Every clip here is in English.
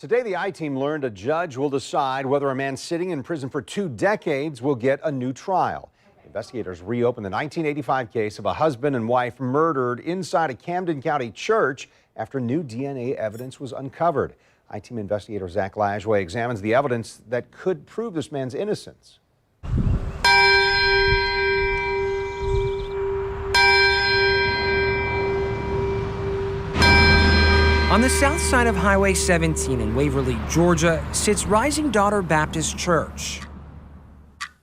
Today, the I-Team learned a judge will decide whether a man sitting in prison for 2 decades will get a new trial. Investigators reopened the 1985 case of a husband and wife murdered inside a Camden County church after new DNA evidence was uncovered. I-Team investigator Zach Lashway examines the evidence that could prove this man's innocence. On the south side of Highway 17 in Waverly, Georgia, sits Rising Daughter Baptist Church.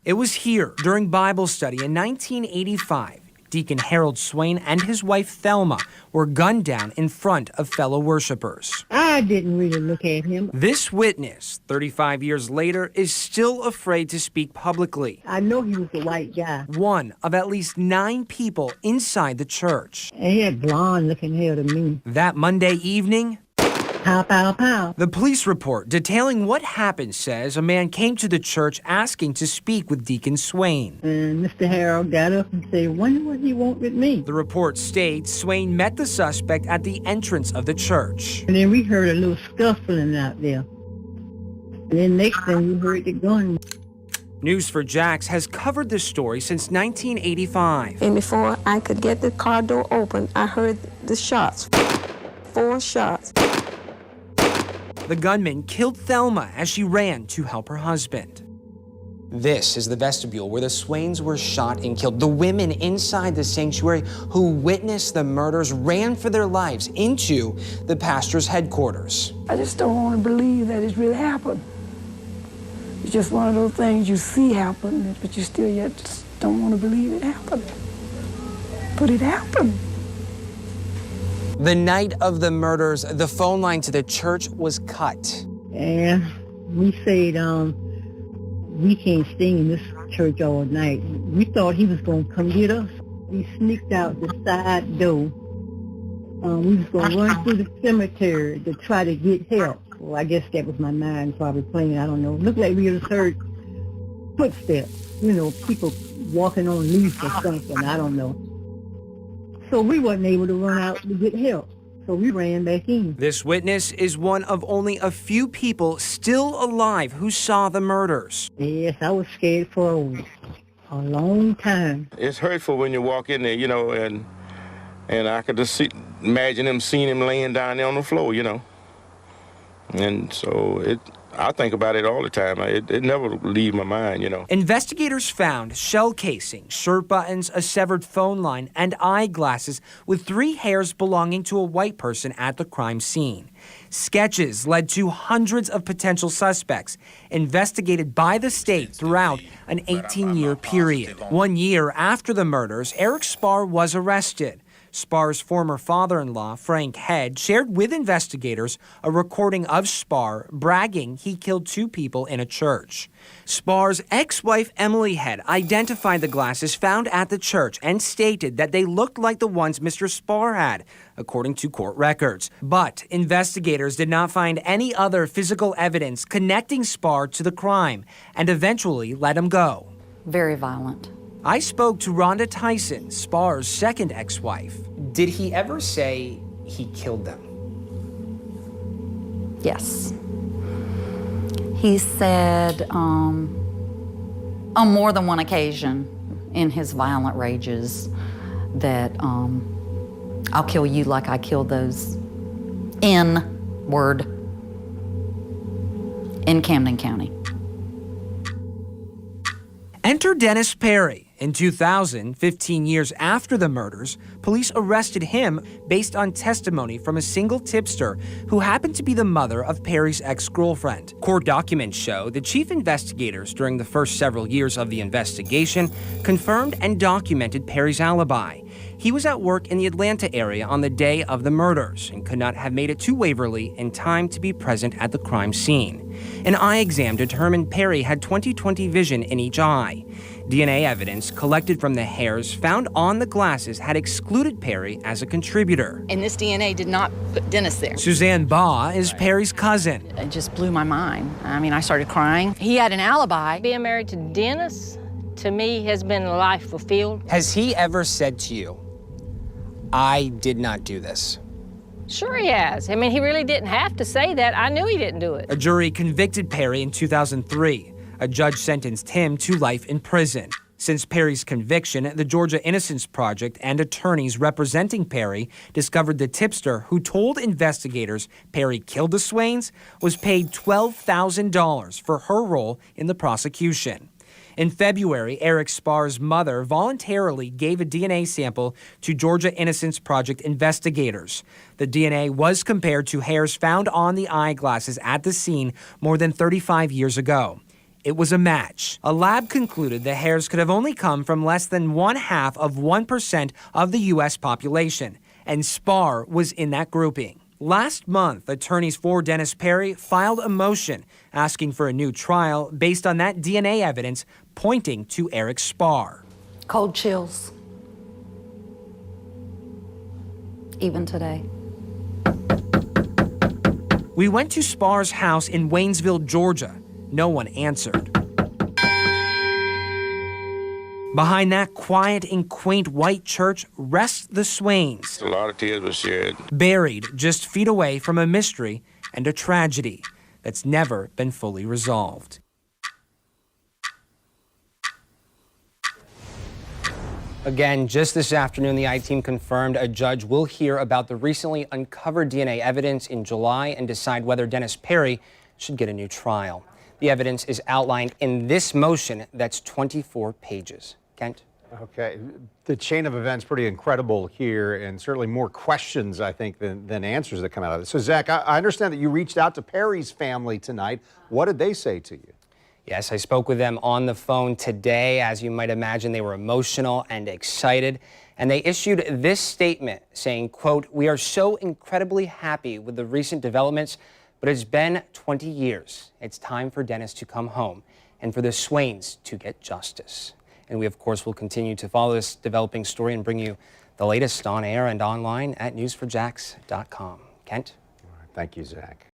It was here during Bible study in 1985. Deacon Harold Swain and his wife Thelma were gunned down in front of fellow worshipers. I didn't really look at him. This witness, 35 years later, is still afraid to speak publicly. I know he was a white guy. One of at least 9 people inside the church. And he had blonde-looking hair to me. That Monday evening, Pow, pow, pow. the police report detailing what happened says a man came to the church asking to speak with Deacon Swain. And Mr. Harold got up and said, wonder what he want with me. The report states Swain met the suspect at the entrance of the church. And then we heard a little scuffling out there. And then next thing we heard the gun. News4Jax has covered this story since 1985. And before I could get the car door open, I heard the shots. 4 shots. The gunman killed Thelma as she ran to help her husband. This is the vestibule where the Swains were shot and killed. The women inside the sanctuary who witnessed the murders ran for their lives into the pastor's headquarters. I just don't want to believe that it really happened. It's just one of those things you see happen, but you still yet just don't want to believe it happened. But it happened. The night of the murders, the phone line to the church was cut. And we said, we can't stay in this church all night. We thought he was going to come get us. We sneaked out the side door. We was going to run through the cemetery to try to get help. Well, I guess that was my mind probably playing, I don't know. Looked like we just heard footsteps, you know, people walking on leaves or something, I don't know. So we wasn't able to run out to get help. So we ran back in. This witness is one of only a few people still alive who saw the murders. Yes, I was scared for a long time. It's hurtful when you walk in there, you know, and I could just imagine him seeing him laying down there on the floor, you know. And so I think about it all the time. It never leaves my mind, you know. Investigators found shell casings, shirt buttons, a severed phone line, and eyeglasses with 3 hairs belonging to a white person at the crime scene. Sketches led to hundreds of potential suspects investigated by the state throughout an 18-year period. 1 year after the murders, Eric Spar was arrested. Spar's former father-in-law, Frank Head, shared with investigators a recording of Spar bragging he killed 2 people in a church. Spar's ex-wife, Emily Head, identified the glasses found at the church and stated that they looked like the ones Mr. Spar had, according to court records. But investigators did not find any other physical evidence connecting Spar to the crime and eventually let him go. Very violent. I spoke to Rhonda Tyson, Spar's second ex-wife. Did he ever say he killed them? Yes. He said on more than one occasion in his violent rages that I'll kill you like I killed those N-word in Camden County. Enter Dennis Perry. In 2000, 15 years after the murders, police arrested him based on testimony from a single tipster who happened to be the mother of Perry's ex-girlfriend. Court documents show the chief investigators during the first several years of the investigation confirmed and documented Perry's alibi. He was at work in the Atlanta area on the day of the murders and could not have made it to Waverly in time to be present at the crime scene. An eye exam determined Perry had 20/20 vision in each eye. DNA evidence collected from the hairs found on the glasses had excluded Perry as a contributor. And this DNA did not put Dennis there. Suzanne Baugh is Perry's cousin. It just blew my mind. I mean, I started crying. He had an alibi. Being married to Dennis, to me, has been life fulfilled. Has he ever said to you, I did not do this? Sure he has. I mean, he really didn't have to say that. I knew he didn't do it. A jury convicted Perry in 2003. A judge sentenced him to life in prison. Since Perry's conviction, the Georgia Innocence Project and attorneys representing Perry discovered the tipster who told investigators Perry killed the Swains was paid $12,000 for her role in the prosecution. In February, Eric Sparr's mother voluntarily gave a DNA sample to Georgia Innocence Project investigators. The DNA was compared to hairs found on the eyeglasses at the scene more than 35 years ago. It was a match. A lab concluded the hairs could have only come from less than 0.5% of the U.S. population, and Sparr was in that grouping. Last month, attorneys for Dennis Perry filed a motion asking for a new trial based on that DNA evidence pointing to Eric Sparr. Cold chills. Even today. We went to Sparr's house in Waynesville, Georgia. No one answered. Behind that quiet and quaint white church rests the Swains. A lot of tears were shed. Buried just feet away from a mystery and a tragedy that's never been fully resolved. Again, just this afternoon, the I-Team confirmed a judge will hear about the recently uncovered DNA evidence in July and decide whether Dennis Perry should get a new trial. The evidence is outlined in this motion that's 24 pages. Kent? Okay. The chain of events pretty incredible here, and certainly more questions, I think, than answers that come out of it. So, Zach, I understand that you reached out to Perry's family tonight. What did they say to you? Yes, I spoke with them on the phone today. As you might imagine, they were emotional and excited. And they issued this statement saying, quote, "We are so incredibly happy with the recent developments, but it's been 20 years. It's time for Dennis to come home and for the Swains to get justice." And we, of course, will continue to follow this developing story and bring you the latest on air and online at news4jax.com. Kent? All right, thank you, Zach.